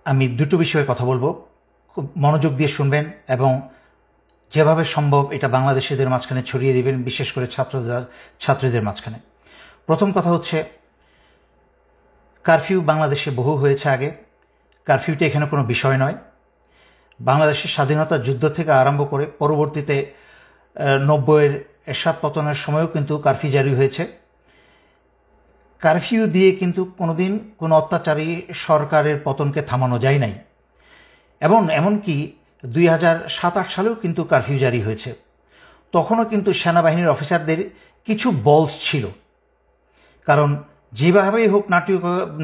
আমি দুটো বিষয়ে কথা বলবো, খুব মনোযোগ দিয়ে শুনবেন এবং যেভাবে সম্ভব এটা বাংলাদেশিদের মাঝখানে ছড়িয়ে দিবেন, বিশেষ করে ছাত্রীদের মাঝখানে। প্রথম কথা হচ্ছে, কারফিউ বাংলাদেশে বহু হয়েছে আগে। কারফিউটা এখানে কোনো বিষয় নয়। বাংলাদেশের স্বাধীনতা যুদ্ধ থেকে আরম্ভ করে পরবর্তীতে 90-এর এরশাদ পতনের সময়ও কিন্তু কারফিউ জারি হয়েছে। কারফিউ দিয়ে কিন্তু কোনোদিন কোনো অত্যাচারী সরকারের পতনকে থামানো যায় নাই, এবং এমনকি 2007-8 সালেও কিন্তু কারফিউ জারি হয়েছে। তখনও কিন্তু সেনাবাহিনীর অফিসারদের কিছু বলস ছিল, কারণ যেভাবেই হোক,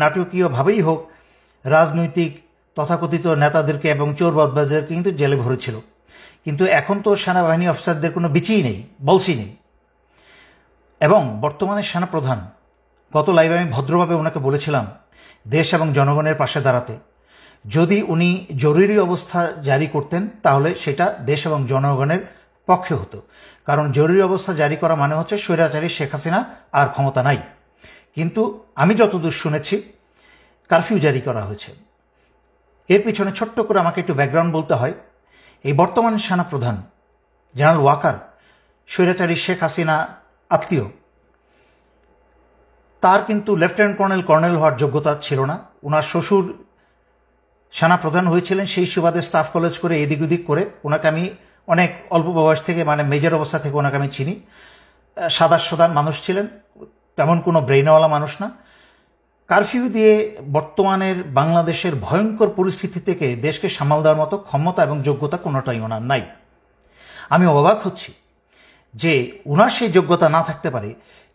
নাটকীয়ভাবেই হোক, রাজনৈতিক তথাকথিত নেতাদেরকে এবং চোর বদমাশদেরকে কিন্তু জেলে ভরেছিল। কিন্তু এখন তো সেনাবাহিনী অফিসারদের কোনো বিচিই নেই, বলসই নেই। এবং বর্তমানে সেনাপ্রধান, গত লাইভে আমি ভদ্রভাবে ওনাকে বলেছিলাম দেশ এবং জনগণের পাশে দাঁড়াতে। যদি উনি জরুরি অবস্থা জারি করতেন তাহলে সেটা দেশ এবং জনগণের পক্ষে হতো, কারণ জরুরি অবস্থা জারি করা মানে হচ্ছে স্বৈরাচারী শেখ হাসিনা আর ক্ষমতা নাই। কিন্তু আমি যতদূর শুনেছি কারফিউ জারি করা হয়েছে। এর পিছনে ছোট্ট করে আমাকে একটু ব্যাকগ্রাউন্ড বলতে হয়। এই বর্তমান সেনাপ্রধান জেনারেল ওয়াকার স্বৈরাচারী শেখ হাসিনা আত্মীয়। তার কিন্তু লেফটেন্যান্ট কর্নেল হওয়ার যোগ্যতা ছিল না। ওনার শ্বশুর সেনাপ্রধান হয়েছিলেন, সেই সুবাদে স্টাফ কলেজ করে এদিক ওদিক করে ওনাকে আমি অনেক অল্প বয়স থেকে, মানে মেজর অবস্থা থেকে ওনাকে আমি চিনি। সাদা মানুষ ছিলেন, তেমন কোনো ব্রেইনওয়ালা মানুষ না। কারফিউ দিয়ে বর্তমানের বাংলাদেশের ভয়ঙ্কর পরিস্থিতি থেকে দেশকে সামাল দেওয়ার মতো ক্ষমতা এবং যোগ্যতা কোনোটাই ওনার নাই। আমি অবাক হচ্ছি যে ওনার সেই যোগ্যতা না থাকতে পারে,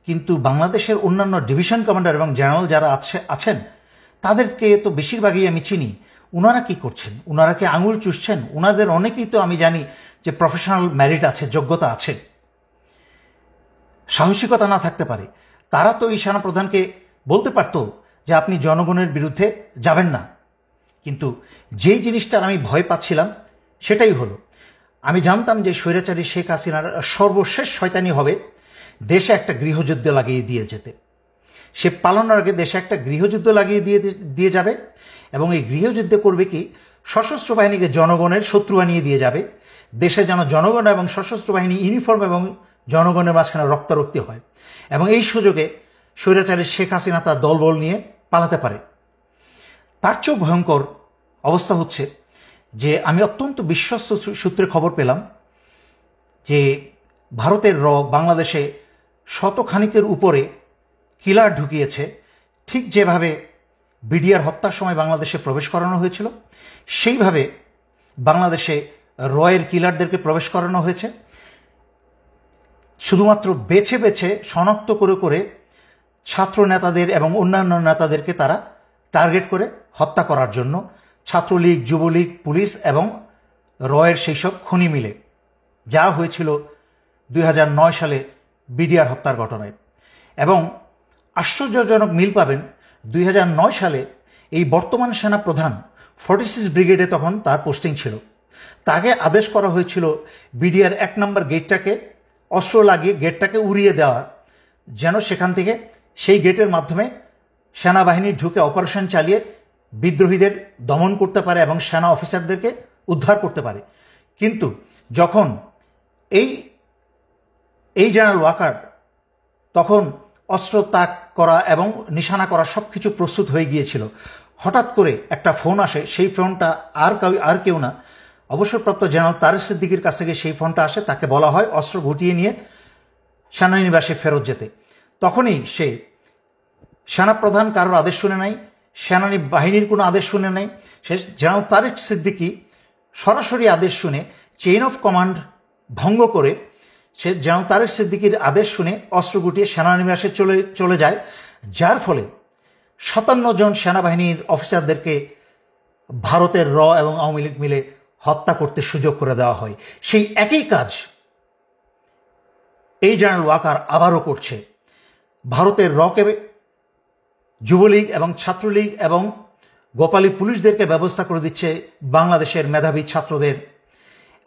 কিন্তু বাংলাদেশের অন্যান্য ডিভিশন কমান্ডার এবং জেনারেল যারা আছেন তাদেরকে তো বেশিরভাগই আমি চিনি। ওনারা কি করছেন? ওনারা কি আঙুল চুষছেন? ওনাদের অনেকেই তো আমি জানি যে প্রফেশনাল মেরিট আছে, যোগ্যতা আছে। সাহসিকতা না থাকতে পারে তারা তো এই সেনাপ্রধানকে বলতে পারত যে আপনি জনগণের বিরুদ্ধে যাবেন না। কিন্তু যেই জিনিসটার আমি ভয় পাচ্ছিলাম সেটাই হলো। আমি জানতাম যে স্বৈরাচারী শেখ হাসিনার সর্বশেষ শয়তানি হবে দেশে একটা গৃহযুদ্ধ লাগিয়ে দিয়ে যেতে। সে পালানোর আগে দেশে একটা গৃহযুদ্ধ লাগিয়ে দিয়ে যাবে, এবং এই গৃহযুদ্ধে করবে কি, সশস্ত্র বাহিনীকে জনগণের শত্রু বানিয়ে দিয়ে যাবে। দেশে যেন জনগণ এবং সশস্ত্র বাহিনী ইউনিফর্ম এবং জনগণের মাঝখানে রক্তারক্তি হয়, এবং এই সুযোগে স্বৈরাচারী শেখ হাসিনা তার দলবল নিয়ে পালাতে পারে। তার চেয়েও ভয়ঙ্কর অবস্থা হচ্ছে যে আমি অত্যন্ত বিশ্বস্ত সূত্রে খবর পেলাম যে ভারতের বাংলাদেশে শতখানিকের উপরে কিলার ঢুকিয়েছে। ঠিক যেভাবে বিডিআর হত্যার সময় বাংলাদেশে প্রবেশ করানো হয়েছিল, সেইভাবে বাংলাদেশে রয়ের কিলারদেরকে প্রবেশ করানো হয়েছে। শুধুমাত্র বেছে বেছে শনাক্ত করে করে ছাত্র নেতাদের এবং অন্যান্য নেতাদেরকে তারা টার্গেট করে হত্যা করার জন্য, ছাত্রলীগ, যুবলীগ, পুলিশ এবং রয়ের সেই সব খুনি মিলে, যা হয়েছিল 2009 সালে বিডিআর হত্যার ঘটনায়। এবং আশ্চর্যজনক মিল পাবেন, 2009 সালে এই বর্তমান সেনাপ্রধান 46 ব্রিগেডে তখন তার পোস্টিং ছিল। তাকে আদেশ করা হয়েছিল বিডিআর 1 নম্বর গেটটাকে অস্ত্র লাগিয়ে গেটটাকে উড়িয়ে দেওয়া, যেন সেখান থেকে সেই গেটের মাধ্যমে সেনাবাহিনী ঢুকে অপারেশন চালিয়ে বিদ্রোহীদের দমন করতে পারে এবং সেনা অফিসারদেরকে উদ্ধার করতে পারে। কিন্তু যখন এই জেনারেল ওয়াকার তখন অস্ত্র তাক করা এবং নিশানা করা সব কিছু প্রস্তুত হয়ে গিয়েছিল, হঠাৎ করে একটা ফোন আসে। সেই ফোনটা আর কেউ না, অবসরপ্রাপ্ত জেনারেল তারেক সিদ্দিকীর কাছ থেকে সেই ফোনটা আসে। তাকে বলা হয় অস্ত্র গুটিয়ে নিয়ে সেনানিবাসে ফেরত যেতে। তখনই সে সেনাপ্রধান কারোর আদেশ শুনে নাই, সেনানী বাহিনীর কোনো আদেশ শুনে নাই। সে জেনারেল তারেক সিদ্দিকী সরাসরি আদেশ শুনে, চেইন অফ কমান্ড ভঙ্গ করে সে জেনারেল তারেক সিদ্দিকীর আদেশ শুনে অস্ত্র গুটিয়ে সেনানিবাসে চলে যায়, যার ফলে 57 জন সেনাবাহিনীর অফিসারদেরকে ভারতের এবং আওয়ামী লীগ মিলে হত্যা করতে সুযোগ করে দেওয়া হয়। সেই একই কাজ এই জেনারেল ওয়াকার আবারও করছে। ভারতের কে যুবলীগ এবং ছাত্রলীগ এবং গোপালী পুলিশদেরকে ব্যবস্থা করে দিচ্ছে বাংলাদেশের মেধাবী ছাত্রদের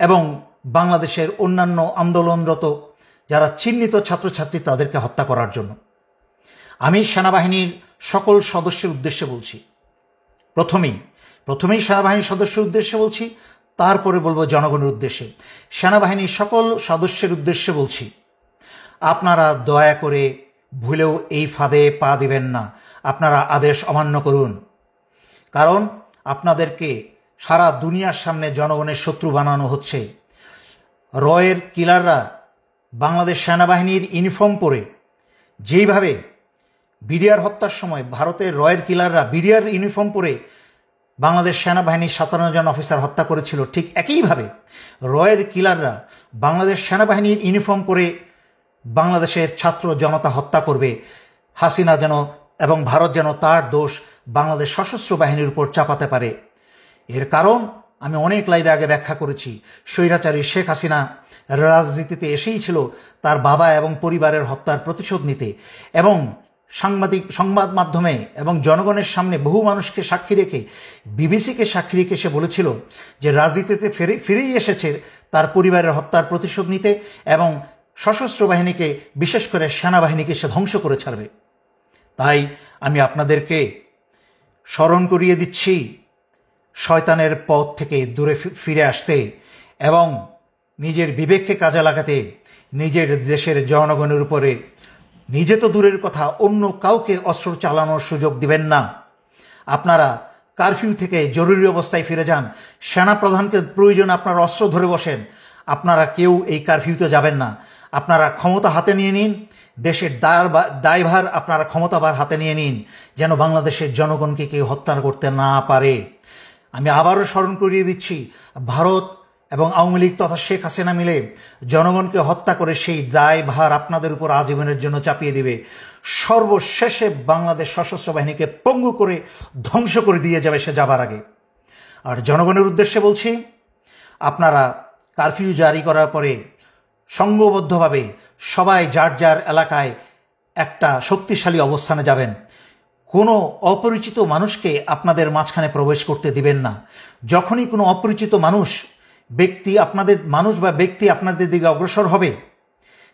এবং বাংলাদেশের অন্যান্য আন্দোলনরত যারা চিহ্নিত ছাত্রছাত্রী তাদেরকে হত্যা করার জন্য। আমি সেনাবাহিনীর সকল সদস্যের উদ্দেশ্যে বলছি, প্রথমেই সেনাবাহিনীর সদস্যের উদ্দেশ্যে বলছি, তারপরে বলবো জনগণের উদ্দেশ্যে। সেনাবাহিনীর সকল সদস্যের উদ্দেশ্যে বলছি, আপনারা দয়া করে ভুলেও এই ফাঁদে পা দিবেন না। আপনারা আদেশ অমান্য করুন, কারণ আপনাদেরকে সারা দুনিয়ার সামনে জনগণের শত্রু বানানো হচ্ছে। রয়ের কিলাররা বাংলাদেশ সেনাবাহিনীর ইউনিফর্ম পরে যেইভাবে বিডিআর হত্যার সময় ভারতের রয়ের কিলাররা বিডিআর ইউনিফর্ম পরে বাংলাদেশ সেনাবাহিনীর 57 জন অফিসার হত্যা করেছিল, ঠিক একইভাবে রয়ের কিলাররা বাংলাদেশ সেনাবাহিনীর ইউনিফর্ম পরে বাংলাদেশের ছাত্র জনতা হত্যা করবে। হাসিনা যেন এবং ভারত যেন তার দোষ বাংলাদেশ সশস্ত্র বাহিনীর উপর চাপাতে পারে। এর কারণ আমি অনেক লাইভে আগে ব্যাখ্যা করেছি। স্বৈরাচারী শেখ হাসিনা রাজনীতিতে এসেই ছিল তার বাবা এবং পরিবারের হত্যার প্রতিশোধ নিতে, এবং সংবাদ মাধ্যমে এবং জনগণের সামনে বহু মানুষকে সাক্ষী রেখে, বিবিসিকে সাক্ষী রেখে সে বলেছিল যে রাজনীতিতে ফিরেই এসেছে তার পরিবারের হত্যার প্রতিশোধ নিতে এবং সশস্ত্র বাহিনীকে, বিশেষ করে সেনাবাহিনীকে সে ধ্বংস করে ছাড়বে। তাই আমি আপনাদেরকে স্মরণ করিয়ে দিচ্ছি শয়তানের পথ থেকে দূরে ফিরে আসতে এবং নিজের বিবেককে কাজে লাগাতে, নিজের দেশের জনগণের উপরে নিজে তো দূরের কথা অন্য কাউকে অস্ত্র চালানোর সুযোগ দিবেন না। আপনারা কারফিউ থেকে জরুরি অবস্থায় ফিরে যান। সেনাপ্রধানকে প্রয়োজন আপনারা অস্ত্র ধরে বসেন। আপনারা কেউ এই কারফিউতে যাবেন না। আপনারা ক্ষমতা হাতে নিয়ে নিন, দেশের দায়ভার আপনারা ক্ষমতাভার হাতে নিয়ে নিন, যেন বাংলাদেশের জনগণকে কেউ হত্যা করতে না পারে। আমি আবারও স্মরণ করিয়ে দিচ্ছি, ভারত এবং আওয়ামী লীগ তথা শেখ হাসিনা মিলে জনগণকে হত্যা করে সেই দায়ভার আপনাদের উপর আজীবনের জন্য চাপিয়ে দিবে। সর্বশেষে বাংলাদেশ সশস্ত্র বাহিনীকে পঙ্গু করে ধ্বংস করে দিয়ে যাবে সে যাবার আগে। আর জনগণের উদ্দেশ্যে বলছি, আপনারা কারফিউ জারি করার পরে সংঘবদ্ধভাবে সবাই যার যার এলাকায় একটা শক্তিশালী অবস্থানে যাবেন। কোনো অপরিচিত মানুষকে আপনাদের মাঝখানে প্রবেশ করতে দিবেন না। যখনই কোনো অপরিচিত ব্যক্তি আপনাদের দিকে অগ্রসর হবে,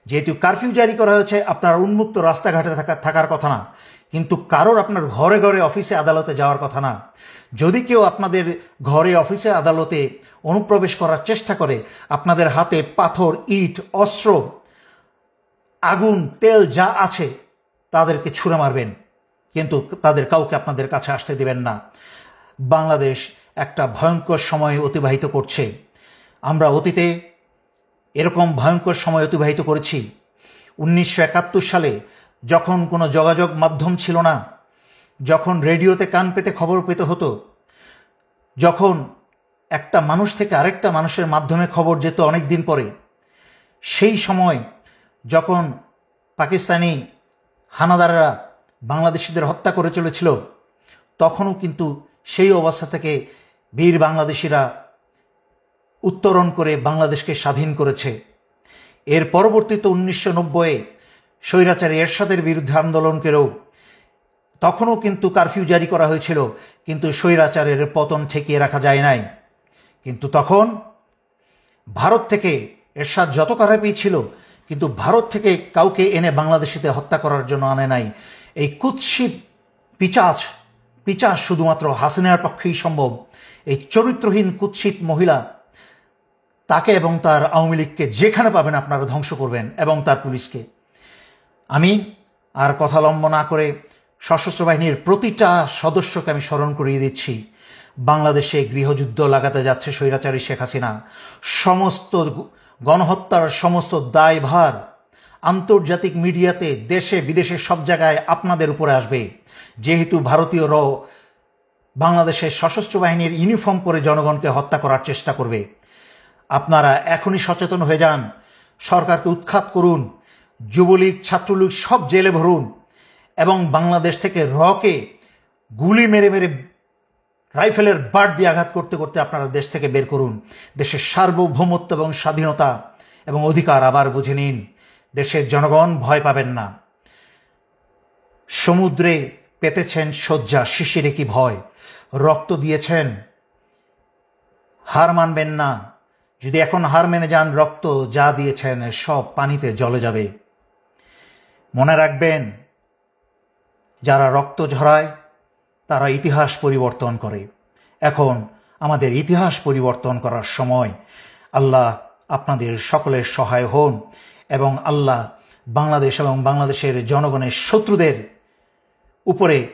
যেহেতু কারফিউ জারি করা হয়েছে, আপনার উন্মুক্ত রাস্তাঘাটে থাকার কথা না, কিন্তু কারোর আপনার ঘরে ঘরে অফিসে আদালতে যাওয়ার কথা না। যদি কেউ আপনাদের ঘরে অফিসে আদালতে অনুপ্রবেশ করার চেষ্টা করে, আপনাদের হাতে পাথর, ইট, অস্ত্র, আগুন, তেল যা আছে তাদেরকে ছুঁড়ে মারবেন, কিন্তু তাদের কাউকে আপনাদের কাছে আসতে দিবেন না। বাংলাদেশ একটা ভয়ঙ্কর সময় অতিবাহিত করছে। আমরা অতীতে এরকম ভয়ঙ্কর সময় অতিবাহিত করেছি। 1971 সালে যখন কোনো যোগাযোগ মাধ্যম ছিল না, যখন রেডিওতে কান পেতে খবর পেতে হতো, যখন একটা মানুষ থেকে আরেকটা মানুষের মাধ্যমে খবর যেত অনেক দিন পরে, সেই সময় যখন পাকিস্তানি হানাদাররা বাংলাদেশিদের হত্যা করে চলেছিল, তখনও কিন্তু সেই অবস্থা থেকে বীর বাংলাদেশিরা উত্তরণ করে বাংলাদেশকে স্বাধীন করেছে। এর পরবর্তীতে 1990-এ স্বৈরাচারী এরশাদের বিরুদ্ধে আন্দোলনকেও তখনও কিন্তু কারফিউ জারি করা হয়েছিল, কিন্তু স্বৈরাচারের পতন ঠেকিয়ে রাখা যায় নাই। কিন্তু তখন ভারত থেকে এরশাদ যত খারাপই ছিল, কিন্তু ভারত থেকে কাউকে এনে বাংলাদেশিতে হত্যা করার জন্য আনে নাই। এই কুৎসিত পিচাচ শুধুমাত্র হাসিনার পক্ষেই সম্ভব। এই চরিত্রহীন কুৎসিত মহিলা, তাকে এবং তার আওয়ামী লীগকে যেখানে পাবেন আপনারা ধ্বংস করবেন, এবং তার পুলিশকে। আমি আর কথা লম্ব না করে সশস্ত্র বাহিনীর প্রতিটা সদস্যকে আমি স্মরণ করিয়ে দিচ্ছি, বাংলাদেশে গৃহযুদ্ধ লাগাতে যাচ্ছে স্বৈরাচারী শেখ হাসিনা। সমস্ত গণহত্যার সমস্ত দায়ভার আন্তর্জাতিক মিডিয়াতে, দেশে বিদেশে সব জায়গায় আপনাদের উপরে আসবে, যেহেতু ভারতীয়রাও বাংলাদেশের সশস্ত্র বাহিনীর ইউনিফর্ম পরে জনগণকে হত্যা করার চেষ্টা করবে। আপনারা এখনই সচেতন হয়ে যান, সরকারকে উৎখাত করুন, যুবলীগ, ছাত্রলীগ সব জেলে ভরুন, এবং বাংলাদেশ থেকে রকে গুলি মেরে মেরে রাইফেলের বাট দিয়ে আঘাত করতে করতে আপনারা দেশ থেকে বের করুন। দেশের সার্বভৌমত্ব এবং স্বাধীনতা এবং অধিকার আবার বুঝে নিন। দেশের জনগণ ভয় পাবেন না। সমুদ্রে পেতেছেন শয্যা, শিশিরে কি ভয়, রক্ত দিয়েছেন, হার মানবেন না। যদি এখন হার মেনে যান, রক্ত যা দিয়েছেন সব পানিতে জ্বলে যাবে। মনে রাখবেন, যারা রক্ত ঝরায় তারা ইতিহাস পরিবর্তন করে। এখন আমাদের ইতিহাস পরিবর্তন করার সময়। আল্লাহ আপনাদের সকলের সহায় হন এবং আল্লাহ বাংলাদেশ এবং বাংলাদেশের জনগণের শত্রুদের উপরে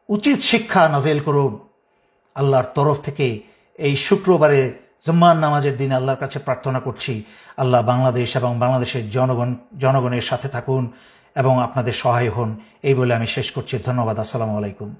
উচিত শিক্ষা নাজিল করুন। আল্লাহর তরফ থেকে এই শুক্রবারে জুম্মার নামাজের দিনে আল্লাহর কাছে প্রার্থনা করছি, আল্লাহ বাংলাদেশ এবং বাংলাদেশের জনগণের সাথে থাকুন এবং আপনাদের সহায় হন। এই বলে আমি শেষ করছি। ধন্যবাদ। আসসালামু আলাইকুম।